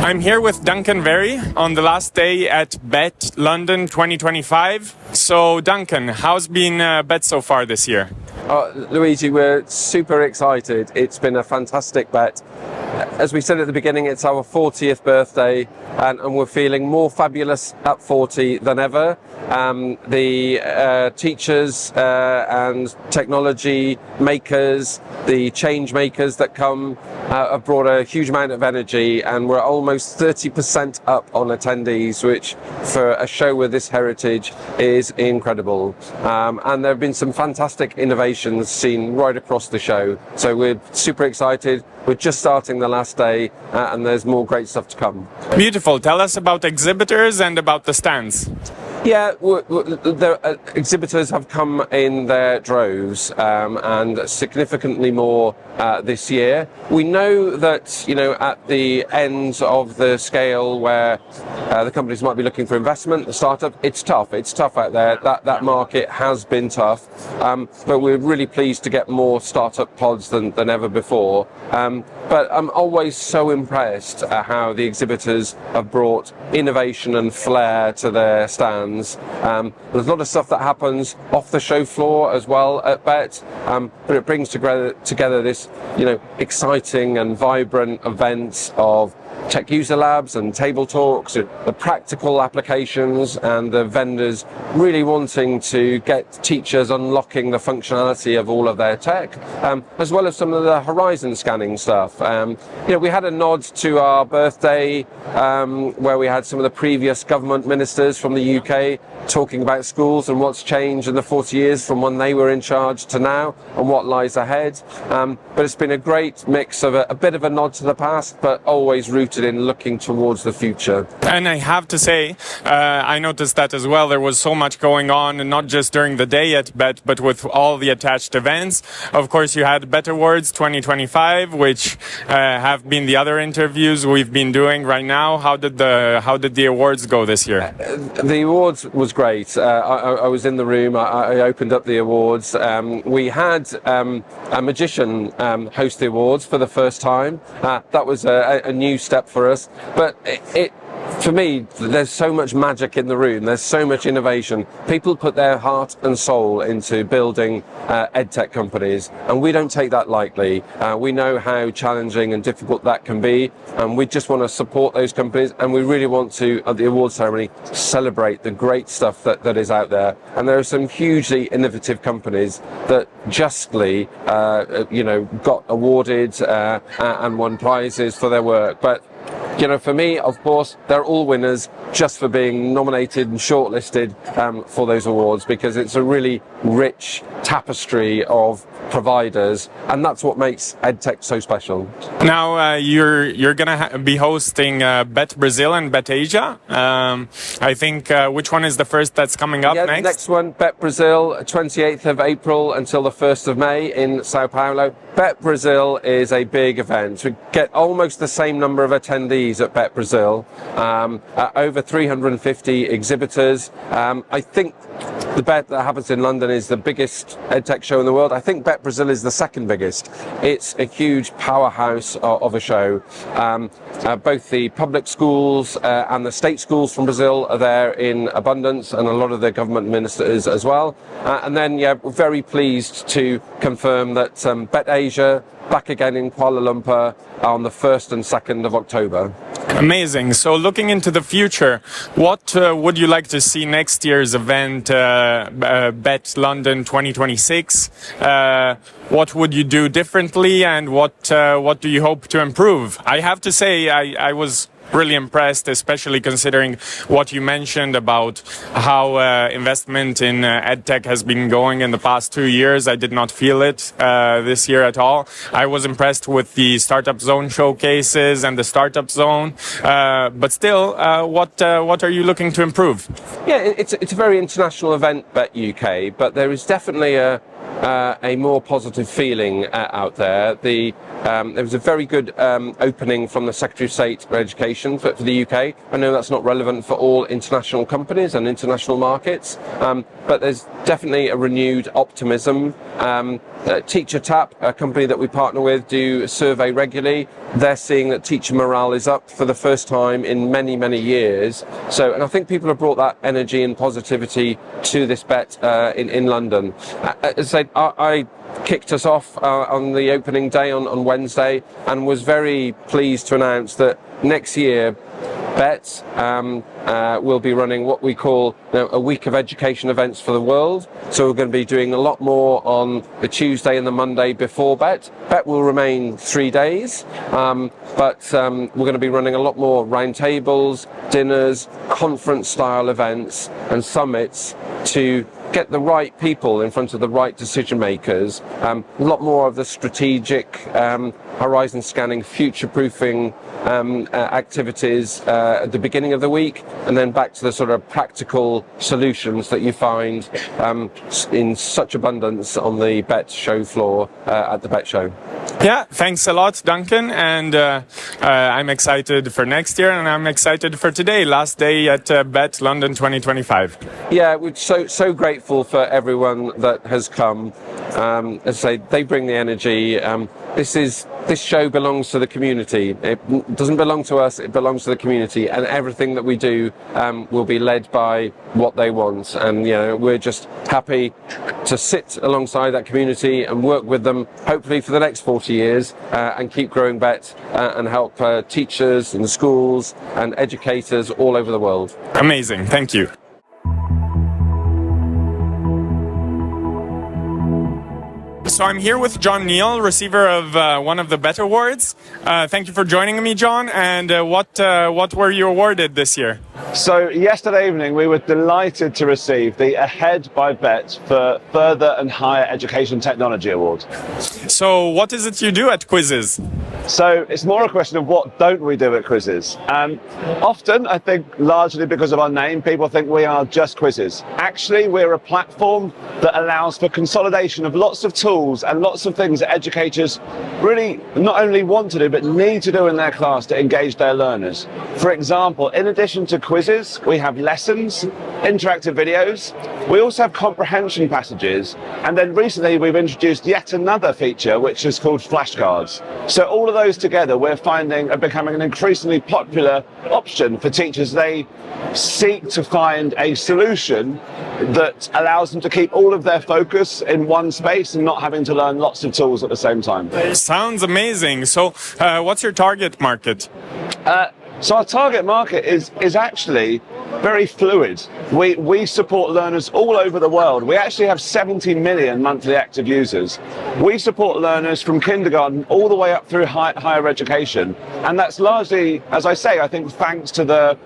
I'm here with Duncan Verry on the last day at BETT London 2025. So Duncan, how's been BETT so far this year? Luigi, we're super excited. It's been a fantastic BETT. As we said at the beginning, it's our 40th birthday and we're feeling more fabulous at 40 than ever. The teachers and technology makers, the change makers that come have brought a huge amount of energy, and we're almost 30% up on attendees, which for a show with this heritage is incredible. And there have been some fantastic innovations seen right across the show. So we're super excited. We're just starting the last day and there's more great stuff to come. Beautiful. Tell us about exhibitors and about the stands. Yeah, the exhibitors have come in their droves and significantly more this year. We know that, at the ends of the scale where the companies might be looking for investment, the startup, it's tough. It's tough out there. That market has been tough, but we're really pleased to get more startup pods than ever before. But I'm always so impressed at how the exhibitors have brought innovation and flair to their stands. There's a lot of stuff that happens off the show floor as well at BETT, but it brings together this, exciting and vibrant event of tech user labs and table talks, the practical applications, and the vendors really wanting to get teachers unlocking the functionality of all of their tech, as well as some of the horizon scanning stuff. We had a nod to our birthday where we had some of the previous government ministers from the UK talking about schools and what's changed in the 40 years from when they were in charge to now and what lies ahead. But it's been a great mix of a bit of a nod to the past, but always rooted in looking towards the future. And I have to say, I noticed that as well. There was so much going on, and not just during the day at BETT, but with all the attached events. Of course, you had BETTawards 2025, which have been the other interviews we've been doing right now. How did the awards go this year? The awards was great. I was in the room. I opened up the awards. We had a magician host the awards for the first time. That was a new step for us, but for me, there's so much magic in the room. There's so much innovation. People put their heart and soul into building EdTech companies, and we don't take that lightly. We know how challenging and difficult that can be, and we just want to support those companies, and we really want to, at the award ceremony, celebrate the great stuff that is out there. And there are some hugely innovative companies that justly, got awarded and won prizes for their work. But for me, of course, they're all winners just for being nominated and shortlisted for those awards, because it's a really rich tapestry of providers, and that's what makes EdTech so special. Now you're gonna be hosting BETT Brazil and BETT Asia. I think which one is the first that's coming up next? Next one, BETT Brazil, 28th of April until the 1st of May in Sao Paulo. BETT Brazil is a big event. We get almost the same number of attendees at BETT Brazil, over 350 exhibitors. I think the BETT that happens in London is the biggest EdTech show in the world. I think BETT Brazil is the second biggest. It's a huge powerhouse of a show. Both the public schools and the state schools from Brazil are there in abundance, and a lot of the government ministers as well. And then, we're very pleased to confirm that BETT Asia back again in Kuala Lumpur on the 1st and 2nd of October. Amazing. So looking into the future, what would you like to see next year's event, BETT London 2026? What would you do differently, and what do you hope to improve? I have to say, I was really impressed, especially considering what you mentioned about how investment in EdTech has been going in the past 2 years. I did not feel it this year at all. I was impressed with the Startup Zone showcases and the Startup Zone, but still, what are you looking to improve? Yeah, it's a very international event, BETT UK, but there is definitely a a more positive feeling out there. There was a very good opening from the Secretary of State for Education for the UK. I know that's not relevant for all international companies and international markets, but there's definitely a renewed optimism. Teacher Tap, a company that we partner with, do a survey regularly. They're seeing that teacher morale is up for the first time in many, many years. And I think people have brought that energy and positivity to this BETT in London. As I said, I kicked us off on the opening day on Wednesday, and was very pleased to announce that next year BETT will be running what we call a week of education events for the world. So we're going to be doing a lot more on the Tuesday and the Monday before BETT. BETT will remain 3 days, but we're going to be running a lot more roundtables, dinners, conference-style events and summits to get the right people in front of the right decision makers. A lot more of the strategic, horizon scanning, future-proofing activities at the beginning of the week, and then back to the sort of practical solutions that you find in such abundance on the BETT show floor at the BETT show. Yeah, thanks a lot, Duncan, and I'm excited for next year, and I'm excited for today, last day at BETT London 2025. Yeah, we're so grateful for everyone that has come. As I say, they bring the energy. This show belongs to the community. It doesn't belong to us, it belongs to the community, and everything that we do will be led by what they want. And we're just happy to sit alongside that community and work with them, hopefully for the next 40 years, and keep growing BETT and help teachers and schools and educators all over the world. Amazing, thank you. So I'm here with John Neal, receiver of one of the BETT Awards. Thank you for joining me, John. And what were you awarded this year? So yesterday evening we were delighted to receive the EdShed by BETT for Further and Higher Education Technology Award. So what is it you do at Quizizz? So it's more a question of what don't we do at Quizizz. Often, I think largely because of our name, people think we are just Quizizz. Actually, we're a platform that allows for consolidation of lots of tools and lots of things that educators really not only want to do, but need to do in their class to engage their learners. For example, in addition to quizzes, we have lessons, interactive videos. We also have comprehension passages. And then recently we've introduced yet another feature, which is called flashcards. So all of those together, we're finding are becoming an increasingly popular option for teachers. They seek to find a solution that allows them to keep all of their focus in one space and not having to learn lots of tools at the same time. Sounds amazing. So what's your target market? So our target market is actually very fluid. We support learners all over the world. We actually have 70 million monthly active users. We support learners from kindergarten all the way up through higher education. And that's largely, as I say, I think thanks to the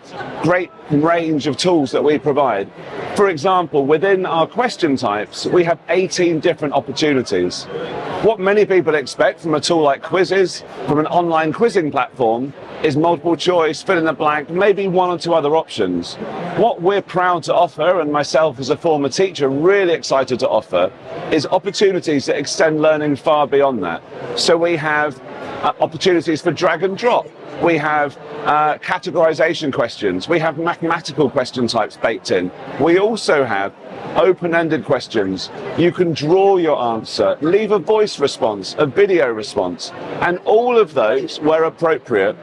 great range of tools that we provide. For example, within our question types, we have 18 different opportunities. What many people expect from a tool like Quizizz, from an online quizzing platform, is multiple choice, fill in the blank, maybe one or two other options. What we're proud to offer, and myself as a former teacher really excited to offer, is opportunities that extend learning far beyond that. So we have opportunities for drag and drop. We have categorization questions. We have mathematical question types baked in. We also have open-ended questions. You can draw your answer, leave a voice response, a video response, and all of those, where appropriate,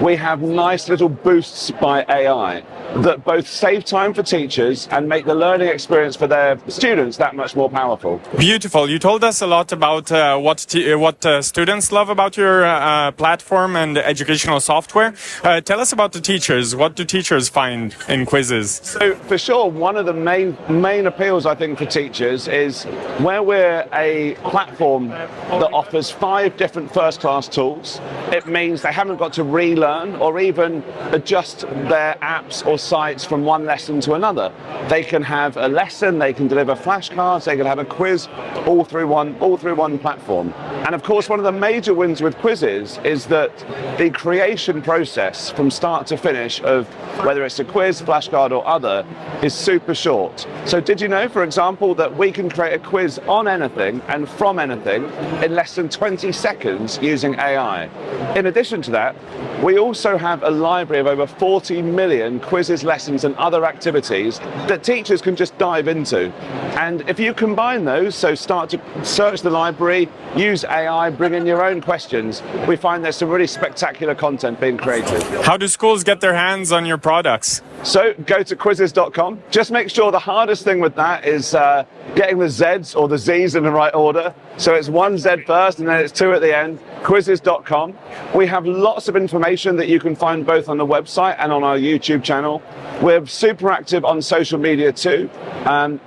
we have nice little boosts by AI that both save time for teachers and make the learning experience for their students that much more powerful. Beautiful. You told us a lot about what students love about your platform and educational software. Tell us about the teachers. What do teachers find in Quizizz? So for sure, one of the main appeals, I think, for teachers is where we're a platform that offers 5 different first-class tools. It means they haven't got to relearn or even adjust their apps or sites from one lesson to another. They can have a lesson, they can deliver flashcards, they can have a quiz, all through one platform. And of course, one of the major wins with Quizizz is that the creation process from start to finish of whether it's a quiz, flashcard or other is super short. So did you know, for example, that we can create a quiz on anything and from anything in less than 20 seconds using AI? In addition to that, we also have a library of over 40 million quizzes, lessons and other activities that teachers can just dive into. And if you combine those, so start to search the library, use AI, bring in your own questions, we find there's some really spectacular content being created. How do schools get their hands on your products? So go to Quizizz.com. Just make sure the hardest thing with that is getting the Zs or the Zs in the right order. So it's one Z first and then it's two at the end. Quizizz.com. We have lots of information that you can find both on the website and on our YouTube channel. We're super active on social media too,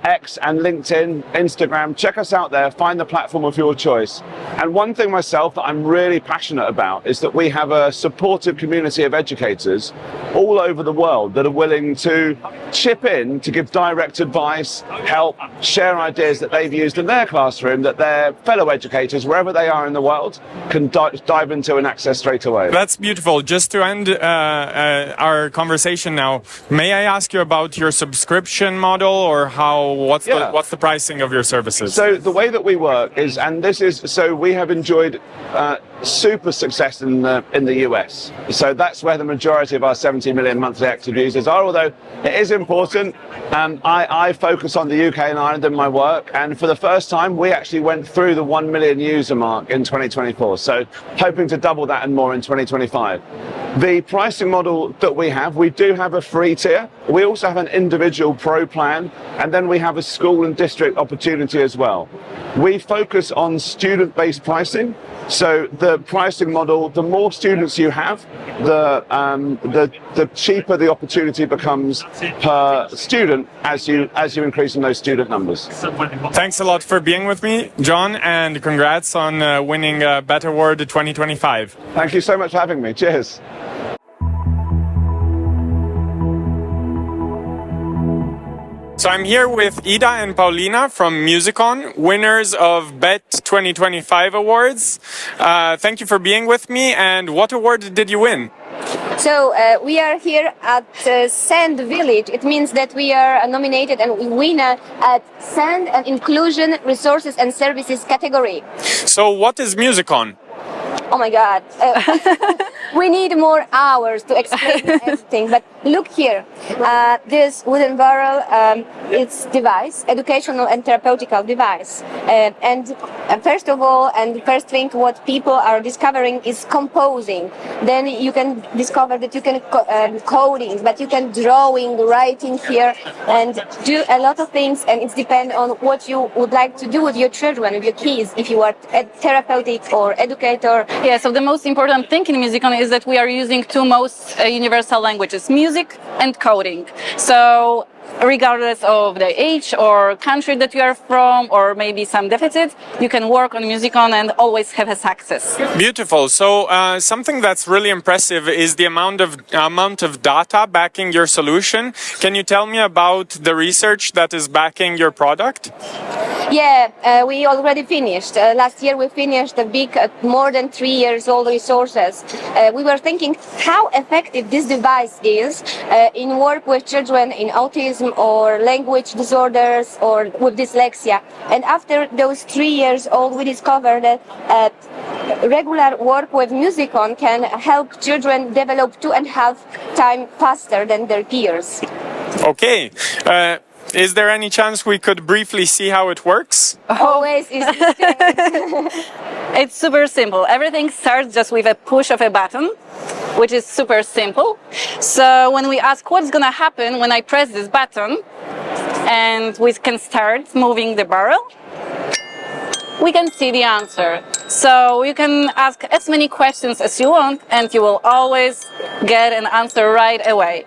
X and LinkedIn, Instagram. Check us out there, find the platform of your choice. And one thing myself that I'm really passionate about is that we have a supportive community of educators all over the world that are willing to chip in to give direct advice, help, share ideas that they've used in their classroom that their fellow educators, wherever they are in the world, can dive into and access straight away. That's beautiful. Just to end our conversation now, may I ask you about your subscription model, or what's the pricing of your services? So the way that we work is, and this is, so we have enjoyed super success in the US. So that's where the majority of our 70 million monthly active users are, although it is important. I focus on the UK and Ireland in my work, and for the first time we actually went through the 1 million user mark in 2024, so hoping to double that and more in 2025. The pricing model that we do have a free tier. We also have an individual pro plan, and then we have a school and district opportunity as well. We focus on student-based pricing. So the pricing model, the more students you have, the cheaper the opportunity becomes per student as you increase in those student numbers. Thanks a lot for being with me, John, and congrats on winning BETT Award 2025. Thank you so much for having me. Cheers. So I'm here with Ida and Paulina from Musicon, winners of BETT 2025 awards. Thank you for being with me. And what award did you win? So we are here at Sand Village. It means that we are nominated and we win at Sand and Inclusion Resources and Services category. So what is Musicon? Oh my God. We need more hours to explain everything, but look here. This wooden barrel, it's device, educational and therapeutical device. And first of all, and first thing what people are discovering is composing. Then you can discover that you can coding, but you can drawing, writing here, and do a lot of things. And it depends on what you would like to do with your children, with your kids, if you are a therapeutic or educator. Yeah, so the most important thing in Musicon is that we are using two most universal languages, music and coding. So regardless of the age or country that you are from, or maybe some deficit, you can work on Musicon and always have a success. Beautiful. So something that's really impressive is the amount of data backing your solution. Can you tell me about the research that is backing your product? Yeah, we already finished. Last year we finished a big, more than 3 years old resources. We were thinking how effective this device is in work with children in autism or language disorders or with dyslexia. And after those 3 years old, we discovered that regular work with Musicon can help children develop 2.5 times faster than their peers. Okay. Is there any chance we could briefly see how it works? Always is. It's super simple. Everything starts just with a push of a button, which is super simple. So when we ask what's going to happen when I press this button, and we can start moving the barrel, we can see the answer. So you can ask as many questions as you want, and you will always get an answer right away.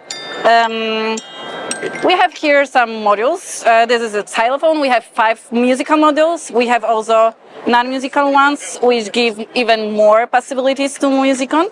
We have here some modules. This is a xylophone. We have 5 musical modules. We have also non-musical ones, which give even more possibilities to Musicon.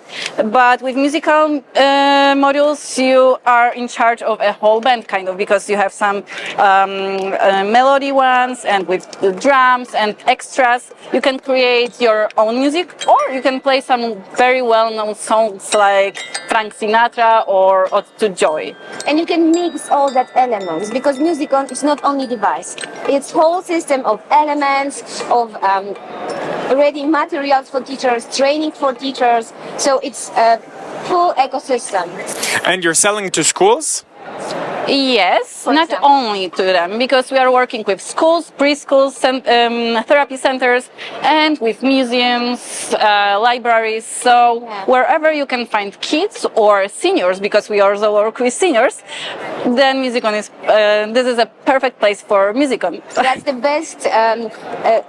But with musical modules, you are in charge of a whole band, kind of, because you have some melody ones, and with the drums and extras, you can create your own music, or you can play some very well-known songs like Frank Sinatra or Ode to Joy. And you can mix all that elements, because Musicon is not only device, it's whole system of elements, of ready materials for teachers, training for teachers, so it's a full ecosystem. And you're selling to schools? Yes, not only to them, because we are working with schools, preschools, therapy centers, and with museums, libraries. So wherever you can find kids or seniors, because we also work with seniors, then Musicon is. This is a perfect place for Musicon. That's the best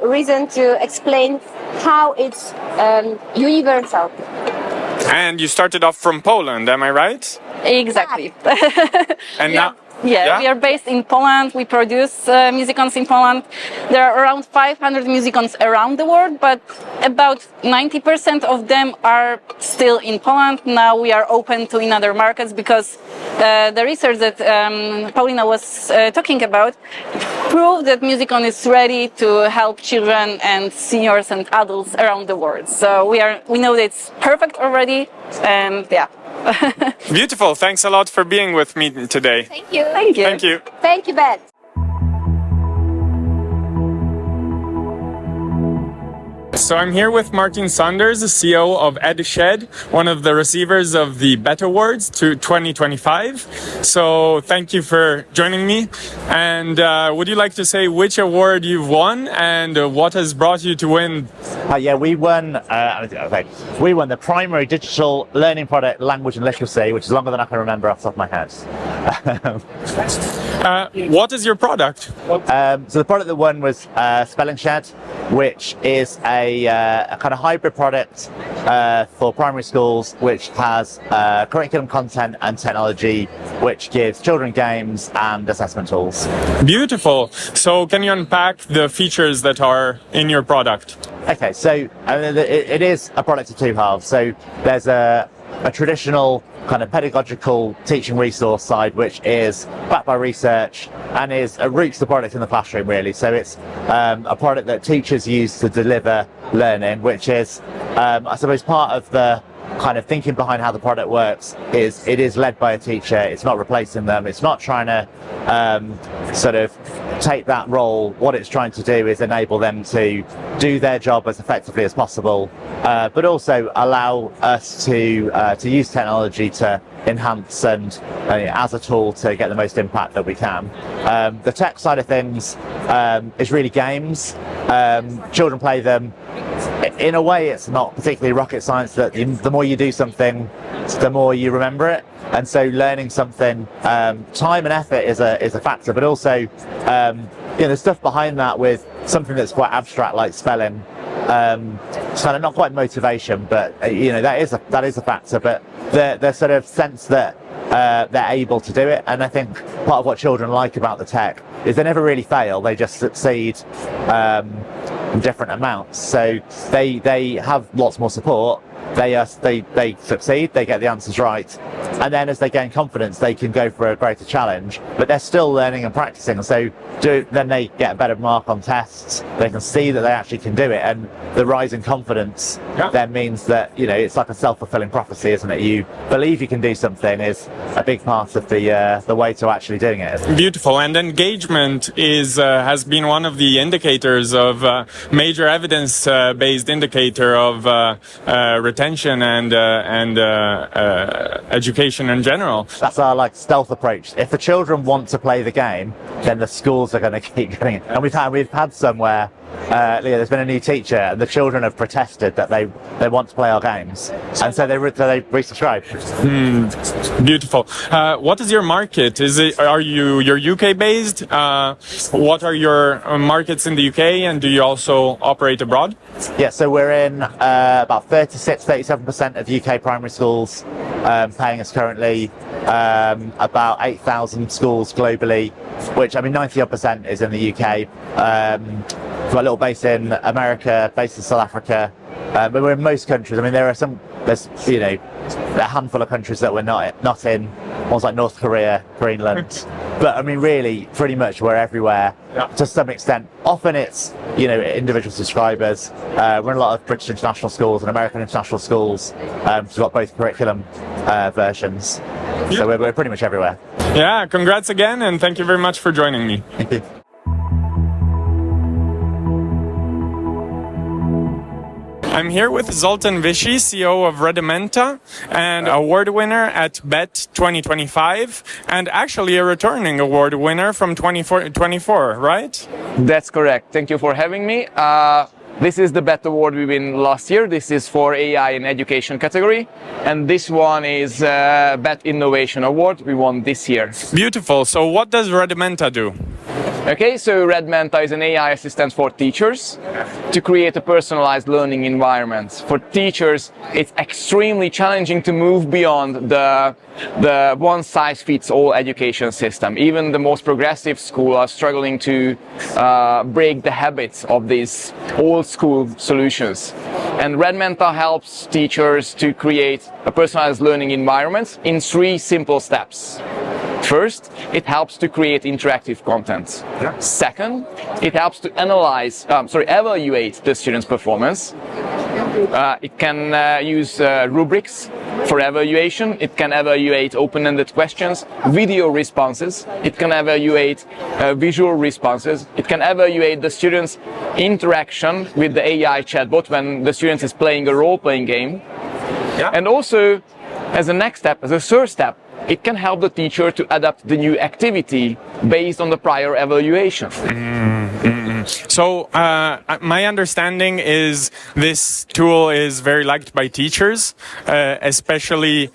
reason to explain how it's universal. And you started off from Poland, am I right? Exactly. And now, yeah, we are based in Poland. We produce Musicons in Poland. There are around 500 Musicons around the world, but about 90% of them are still in Poland. Now we are open to in other markets, because the research that Paulina was talking about proved that Musicon is ready to help children and seniors and adults around the world. So we know that it's perfect already, and yeah. beautiful. Thanks a lot for being with me today. Thank you. Thank you. Thank you. Thank you, BETT. So I'm here with Martin Sanders, the CEO of EdShed, one of the receivers of the BETT Awards to 2025. So thank you for joining me. And would you like to say which award you've won and what has brought you to win? Yeah, we won the primary digital learning product, language and literacy, which is longer than I can remember off the top of my head. What is your product? So the product that won was STEMpedia, which is a kind of hybrid product for primary schools, which has curriculum content and technology, which gives children games and assessment tools. Beautiful. So can you unpack the features that are in your product? Okay, so it is a product of two halves. So there's a traditional kind of pedagogical teaching resource side, which is backed by research and roots the product in the classroom, really. So it's a product that teachers use to deliver learning, which is, I suppose, part of the kind of thinking behind how the product works is it is led by a teacher. It's not replacing them. It's not trying to sort of take that role. What it's trying to do is enable them to do their job as effectively as possible, but also allow us to use technology to enhance and as a tool to get the most impact that we can. The tech side of things is really games. Children play them. In a way, it's not particularly rocket science that the more you do something, the more you remember it. And so learning something, time and effort is a factor, but also the stuff behind that with something that's quite abstract like spelling. It's kind of not quite motivation, but that is a factor. But the sort of sense that they're able to do it, and I think part of what children like about the tech is they never really fail; they just succeed in different amounts. So they have lots more support. They succeed, they get the answers right, and then as they gain confidence, they can go for a greater challenge. But they're still learning and practicing, so then they get a better mark on tests. They can see that they actually can do it, and the rise in confidence then means that it's like a self-fulfilling prophecy, isn't it? You believe you can do something is a big part of the way to actually doing it. Beautiful. And engagement has been one of the indicators of major evidence-based indicator of retention and education in general. That's our stealth approach. If the children want to play the game, then the schools are going to keep getting it. And we've had some where there's been a new teacher and the children have protested that they want to play our games, and so they resubscribe. Beautiful. What is your market? You're UK based? What are your markets in the UK, and do you also operate abroad? Yeah, so we're in about 36-37% of UK primary schools paying us currently, about 8,000 schools globally, which 90% is in the UK. got a little base in America, based in South Africa, but we're in most countries. I mean, there's a handful of countries that we're not in, ones like North Korea, Greenland, but I mean, really, pretty much we're everywhere to some extent. Often it's, individual subscribers. We're in a lot of British international schools and American international schools. We've got both curriculum versions, so we're pretty much everywhere. Yeah, congrats again, and thank you very much for joining me. Thank you. I'm here with Zoltan Vishy, CEO of Redmenta and award winner at BETT 2025, and actually a returning award winner from 2024, right? That's correct. Thank you for having me. This is the BETT award we won last year. This is for AI in education category, and this one is BETT Innovation Award we won this year. Beautiful. So what does Redmenta do? Okay, so Redmenta is an AI assistant for teachers to create a personalized learning environment. For teachers, it's extremely challenging to move beyond the one-size-fits-all education system. Even the most progressive schools are struggling to break the habits of these old-school solutions. And Redmenta helps teachers to create a personalized learning environment in 3 simple steps. First, it helps to create interactive content. Second, it helps to evaluate the student's performance. It can use rubrics for evaluation. It can evaluate open-ended questions, video responses. It can evaluate visual responses. It can evaluate the student's interaction with the AI chatbot when the student is playing a role-playing game. And also, as a next step, as a third step, it can help the teacher to adapt the new activity based on the prior evaluation. So my understanding is this tool is very liked by teachers, especially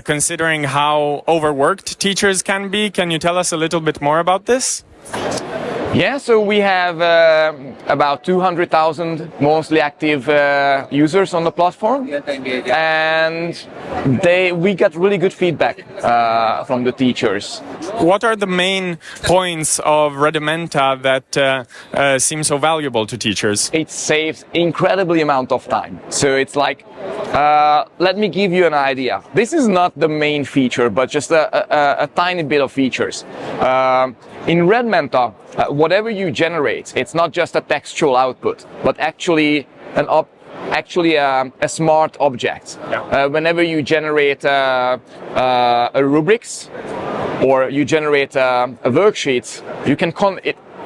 considering how overworked teachers can be. Can you tell us a little bit more about this? Yeah, so we have about 200,000 monthly active users on the platform, and we get really good feedback from the teachers. What are the main points of Redmenta that seem so valuable to teachers? It saves incredibly amount of time. So it's like, let me give you an idea. This is not the main feature, but just a tiny bit of features. In Redmenta, whatever you generate, it's not just a textual output, but actually a smart object. Whenever you generate a rubrics or you generate a worksheet,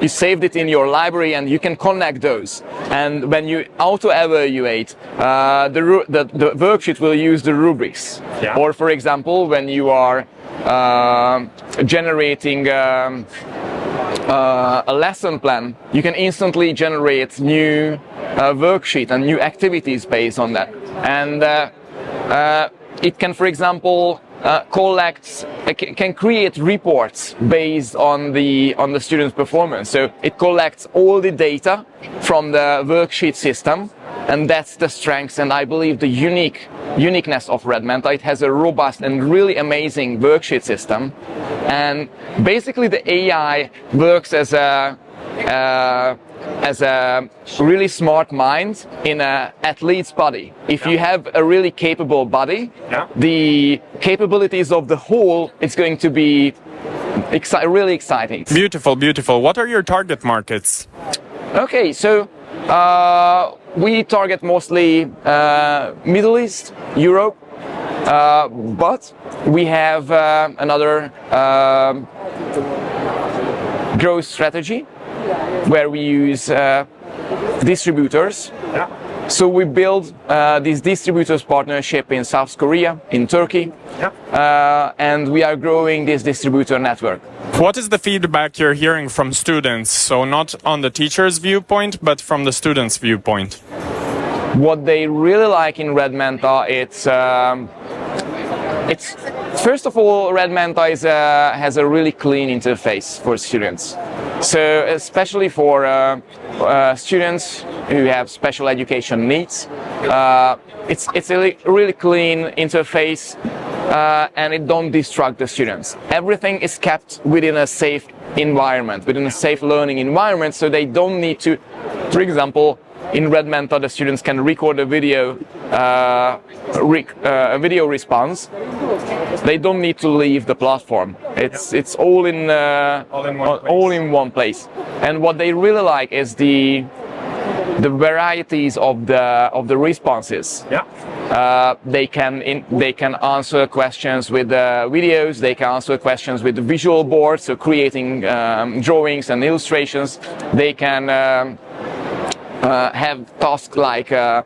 you saved it in your library and you can connect those. And when you auto-evaluate, the worksheet will use the rubrics. Or for example, when you are generating a lesson plan, you can instantly generate new worksheet and new activities based on that. And it can, for example, can create reports based on the student's performance. So it collects all the data from the worksheet system, and that's the strength and I believe the uniqueness of Redmenta. It has a robust and really amazing worksheet system, and basically the AI works as a really smart mind in an athlete's body. If you have a really capable body, the capabilities of the whole is going to be really exciting. Beautiful, beautiful. What are your target markets? Okay, so we target mostly Middle East, Europe, but we have another growth strategy where we use distributors. So we build this distributors partnership in South Korea, in Turkey, and we are growing this distributor network. What is the feedback you're hearing from students? So not on the teacher's viewpoint, but from the student's viewpoint. What they really like in Redmenta, it's first of all, Redmenta has a really clean interface for students. So especially for students who have special education needs, it's a really clean interface, and it don't distract the students. Everything is kept within a safe environment, within a safe learning environment, so they don't need to, for example, in Redmenta, the students can record a video, a video response. They don't need to leave the platform. It's all in one place. And what they really like is the varieties of the responses. Yeah. They can answer questions with videos. They can answer questions with the visual boards, so creating drawings and illustrations. They can have tasks like a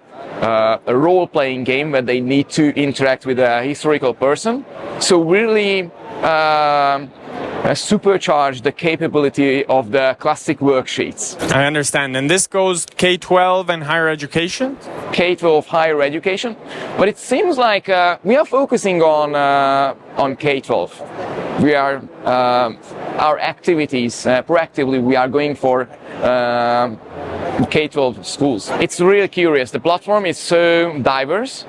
role-playing game where they need to interact with a historical person. So really supercharge the capability of the classic worksheets. I understand. And this goes K-12 and higher education? K-12 higher education, but it seems like we are focusing on K-12. We are our activities proactively. We are going for K-12 schools. It's really curious. The platform is so diverse.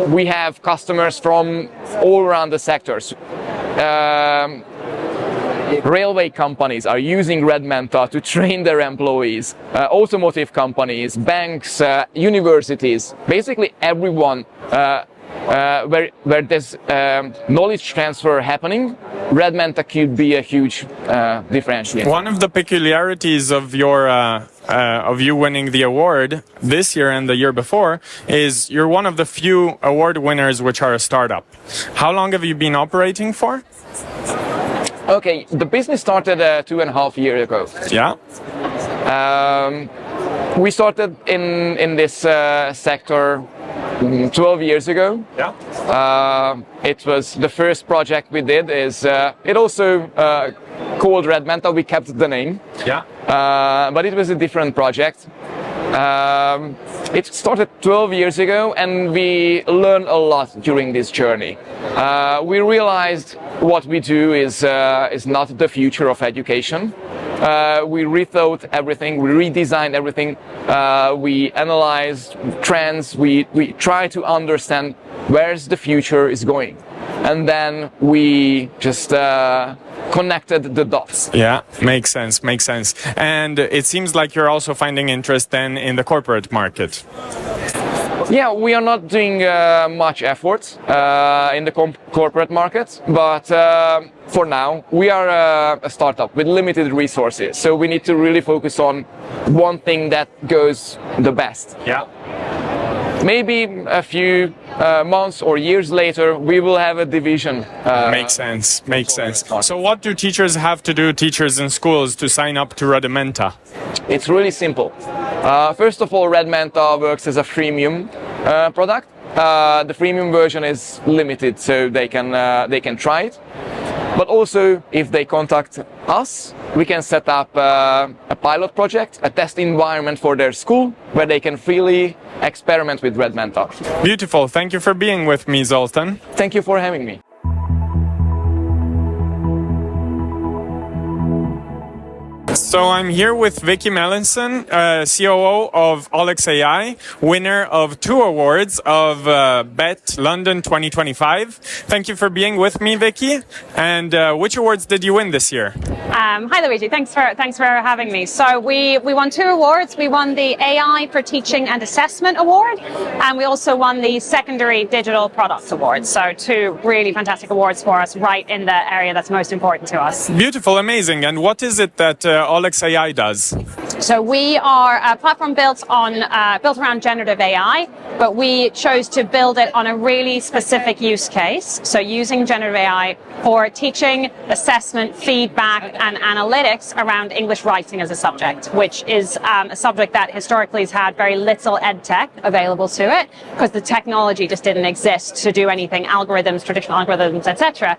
We have customers from all around the sectors. Railway companies are using Redmenta to train their employees, automotive companies, banks, universities, basically everyone where there's knowledge transfer happening, Redmenta could be a huge differentiator. One of the peculiarities of your of you winning the award this year and the year before is you're one of the few award winners which are a startup. How long have you been operating for? Okay, the business started 2.5 years ago. Yeah. We started in this sector 12 years ago. Yeah. It was the first project we did. It also called Redmenta. We kept the name. Yeah. But it was a different project. It started 12 years ago, and we learned a lot during this journey. We realized what we do is not the future of education. We rethought everything, we redesigned everything, we analyzed trends, we try to understand where's the future is going. And then we just connected the dots. Yeah, makes sense, makes sense. And it seems like you're also finding interest then in the corporate market. Yeah, we are not doing much effort in the corporate market, but for now we are a startup with limited resources, so we need to really focus on one thing that goes the best. Yeah. Maybe a few months or years later, we will have a division. Makes sense, makes sense. So what do teachers have to do, teachers in schools, to sign up to Redmenta? It's really simple. First of all, Redmenta works as a freemium product. The freemium version is limited, so they can try it. But also, if they contact us, we can set up a pilot project, a test environment for their school, where they can freely experiment with Redmenta. Beautiful. Thank you for being with me, Zoltan. Thank you for having me. So I'm here with Vicky Melanson, COO of Olex.ai, winner of 2 awards of BETT London 2025. Thank you for being with me, Vicky. And which awards did you win this year? Hi Luigi, thanks for having me. So we won 2 awards. We won the AI for Teaching and Assessment Award, and we also won the Secondary Digital Products Award. So 2 really fantastic awards for us, right in the area that's most important to us. Beautiful, amazing. And what is it that Olex.ai does? So we are a platform built around generative AI, but we chose to build it on a really specific use case. So using generative AI for teaching, assessment, feedback, and analytics around English writing as a subject, which is a subject that historically has had very little EdTech available to it, because the technology just didn't exist to do anything. Algorithms, traditional algorithms, etc.,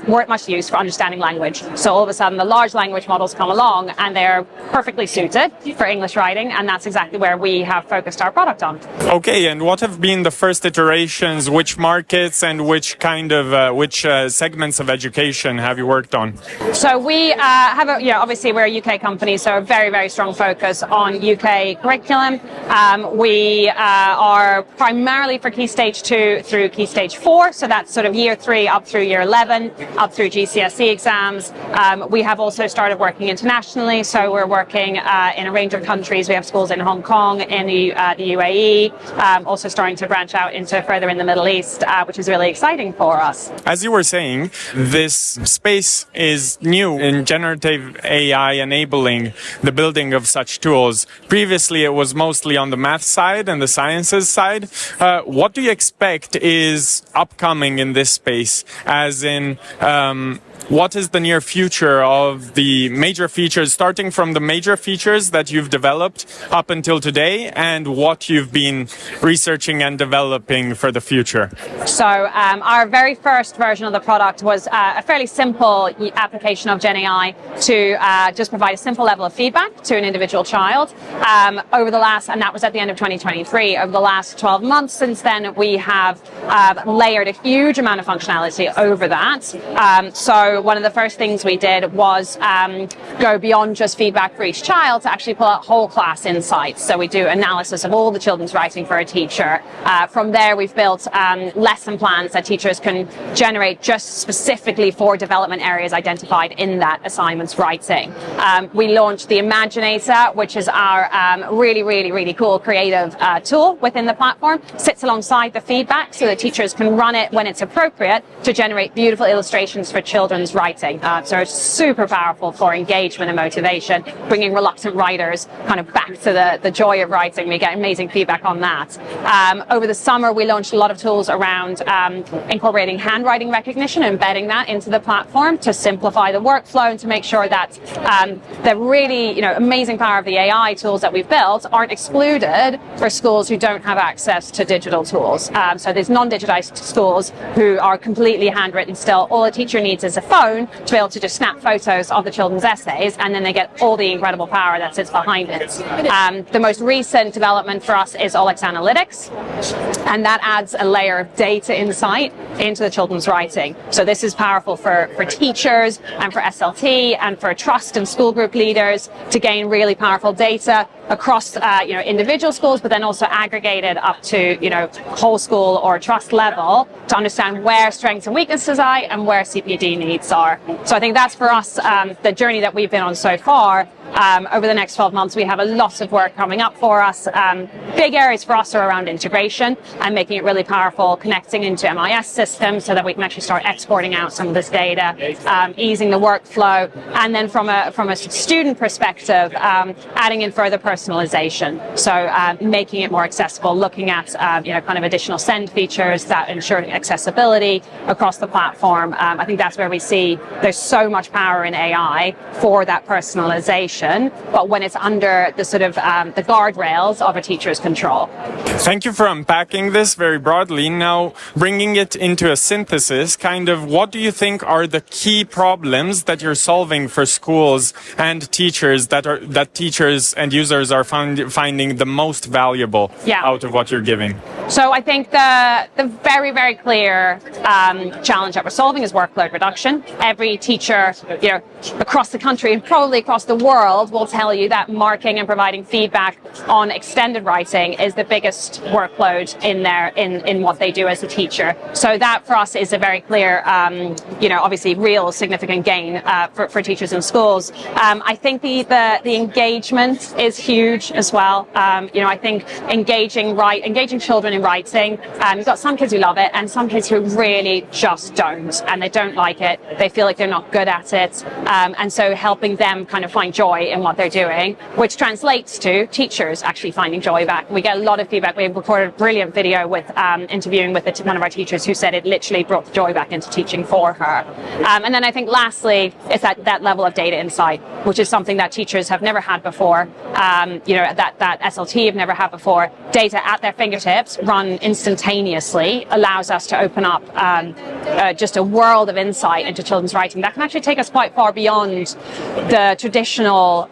weren't much used for understanding language. So all of a sudden, the large language models come along, Kong, and they're perfectly suited for English writing, and that's exactly where we have focused our product on. Okay, and what have been the first iterations? Which markets and which kind of segments of education have you worked on? So we have obviously we're a UK company, so a very, very strong focus on UK curriculum. We are primarily for Key Stage 2 through Key Stage 4, so that's sort of year 3 up through year 11, up through GCSE exams. We have also started working internationally, so we're working in a range of countries. We have schools in Hong Kong, in the UAE, also starting to branch out into further in the Middle East, which is really exciting for us. As you were saying, this space is new in generative AI enabling the building of such tools. Previously, it was mostly on the math side and the sciences side. What do you expect is upcoming in this space, as in what is the near future of the major features, starting from the major features that you've developed up until today, and what you've been researching and developing for the future? So our very first version of the product was a fairly simple application of Gen AI to just provide a simple level of feedback to an individual child. Over the last, and that was at the end of 2023, over the last 12 months since then, we have layered a huge amount of functionality over that. So one of the first things we did was go beyond just feedback for each child to actually pull out whole class insights. So we do analysis of all the children's writing for a teacher. From there, we've built lesson plans that teachers can generate just specifically for development areas identified in that assignment's writing. We launched the Imaginator, which is our really cool creative tool within the platform. Sits alongside the feedback so that teachers can run it when it's appropriate to generate beautiful illustrations for children's writing. So it's super powerful for engagement and motivation, bringing reluctant writers kind of back to the joy of writing. We get amazing feedback on that. Over the summer, we launched a lot of tools around incorporating handwriting recognition, embedding that into the platform to simplify the workflow and to make sure that the really amazing power of the AI tools that we've built aren't excluded for schools who don't have access to digital tools. So there's non-digitized schools who are completely handwritten still. All a teacher needs is a phone to be able to just snap photos of the children's essays, and then they get all the incredible power that sits behind it. The most recent development for us is Olex Analytics, and that adds a layer of data insight into the children's writing. So this is powerful for teachers and for SLT and for trust and school group leaders to gain really powerful data across individual schools, but then also aggregated up to whole school or trust level to understand where strengths and weaknesses are and where CPD needs are. So I think that's for us the journey that we've been on so far. Over the next 12 months, we have a lot of work coming up for us. Big areas for us are around integration and making it really powerful, connecting into MIS systems so that we can actually start exporting out some of this data, easing the workflow, and then from a student perspective, adding in further personalization. So making it more accessible, looking at kind of additional send features that ensure accessibility across the platform. I think that's where we see there's so much power in AI for that personalization, but when it's under the sort of the guardrails of a teacher's control. Thank you for unpacking this very broadly. Now, bringing it into a synthesis, kind of what do you think are the key problems that you're solving for schools and teachers that teachers and users are finding the most valuable out of what you're giving? So I think the very, very clear challenge that we're solving is workload reduction. Every teacher, across the country and probably across the world will tell you that marking and providing feedback on extended writing is the biggest workload in what they do as a teacher. So that for us is a very clear, obviously real significant gain for teachers in schools. I think the engagement is huge as well. I think engaging children in writing. You've got some kids who love it and some kids who really just don't, and they don't like it. They feel like they're not good at it. And so helping them kind of find joy in what they're doing, which translates to teachers actually finding joy back. We get a lot of feedback. We recorded a brilliant video with interviewing with one of our teachers who said it literally brought the joy back into teaching for her. And then I think lastly, it's that level of data insight, which is something that teachers have never had before, that SLT have never had before. Data at their fingertips, run instantaneously allows us to open up just a world of insight into children's writing that can actually take us quite far beyond the traditional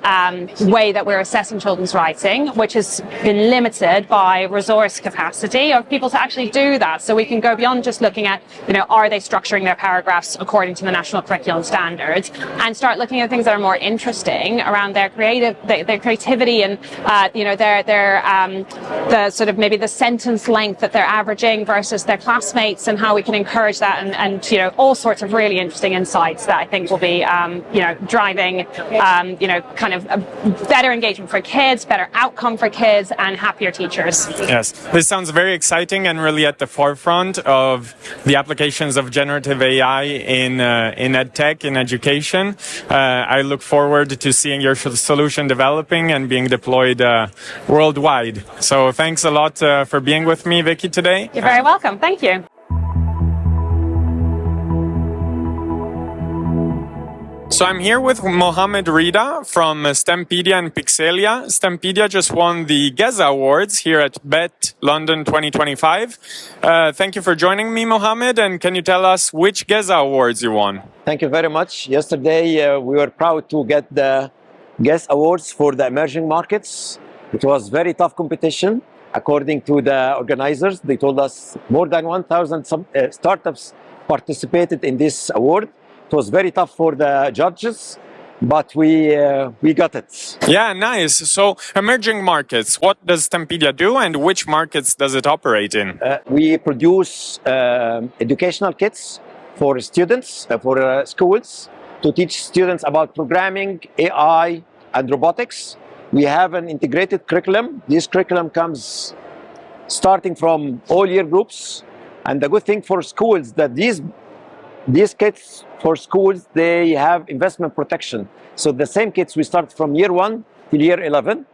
way that we're assessing children's writing, which has been limited by resource capacity of people to actually do that. So we can go beyond just looking at, are they structuring their paragraphs according to the national curriculum standards, and start looking at things that are more interesting around their creativity and the sort of maybe the sentence length that they're averaging versus their classmates, and how we can encourage that, and all sorts of really interesting insights that I think will be driving kind of a better engagement for kids, better outcome for kids, and happier teachers. Yes, this sounds very exciting and really at the forefront of the applications of generative AI in EdTech, in education. I look forward to seeing your solution developing and being deployed worldwide. So thanks a lot for being with me, Vicky, today. You're very welcome. Thank you. So I'm here with Mohammed Rida from STEMpedia and Pixelia. STEMpedia just won the GESAwards here at BETT London 2025. Thank you for joining me, Mohammed. And can you tell us which GESAwards you won? Thank you very much. Yesterday, we were proud to get the GESAwards for the emerging markets. It was very tough competition. According to the organizers, they told us more than 1,000 startups participated in this award. It was very tough for the judges, but we got it. Yeah, nice. So emerging markets, what does STEMpedia do and which markets does it operate in? We produce educational kits for students, for schools, to teach students about programming, AI, and robotics. We have an integrated curriculum. This curriculum comes starting from all year groups. And the good thing for schools that these kits for schools, they have investment protection. So the same kits we start from year 1 till year 11.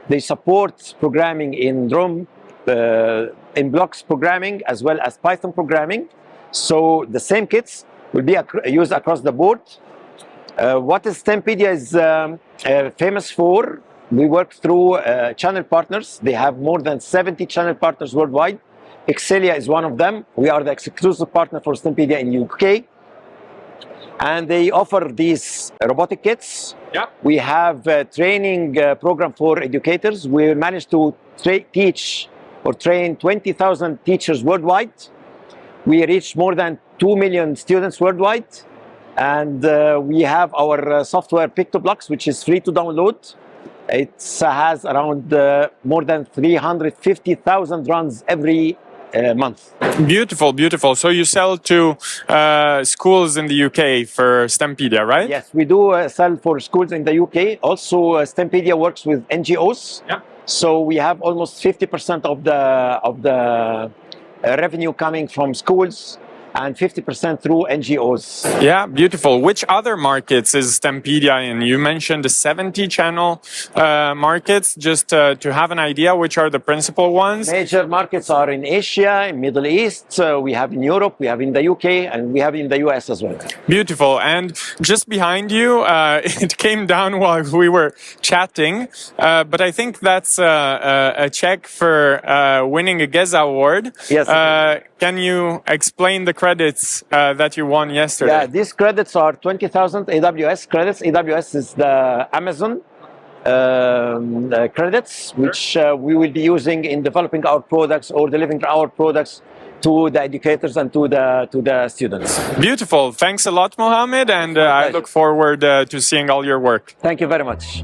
They support programming in in blocks programming as well as Python programming. So the same kits will be used across the board. What STEMpedia is famous for, we work through channel partners. They have more than 70 channel partners worldwide. Pixelia is one of them. We are the exclusive partner for STEMpedia in UK. And they offer these robotic kits. Yeah. We have a training program for educators. We managed to teach or train 20,000 teachers worldwide. We reach more than 2 million students worldwide. And we have our software Pictoblocks, which is free to download. It has around more than 350,000 runs every month. Beautiful, beautiful. So you sell to schools in the UK for STEMpedia, right? Yes, we do sell for schools in the UK. Also, STEMpedia works with NGOs. Yeah. So we have almost 50% of the revenue coming from schools and 50% through NGOs. Yeah, beautiful. Which other markets is STEMpedia in? You mentioned the 70 channel markets. Just to have an idea, which are the principal ones? Major markets are in Asia, in Middle East. We have in Europe, we have in the UK, and we have in the US as well. Beautiful. And just behind you, it came down while we were chatting, but I think that's a check for winning a GESAward. Yes. Can you explain the credits that you won yesterday? Yeah, these credits are 20,000 AWS credits. AWS is the Amazon credits, which we will be using in developing our products or delivering our products to the educators and to the students. Beautiful. Thanks a lot, Mohammed, and I look forward to seeing all your work. Thank you very much.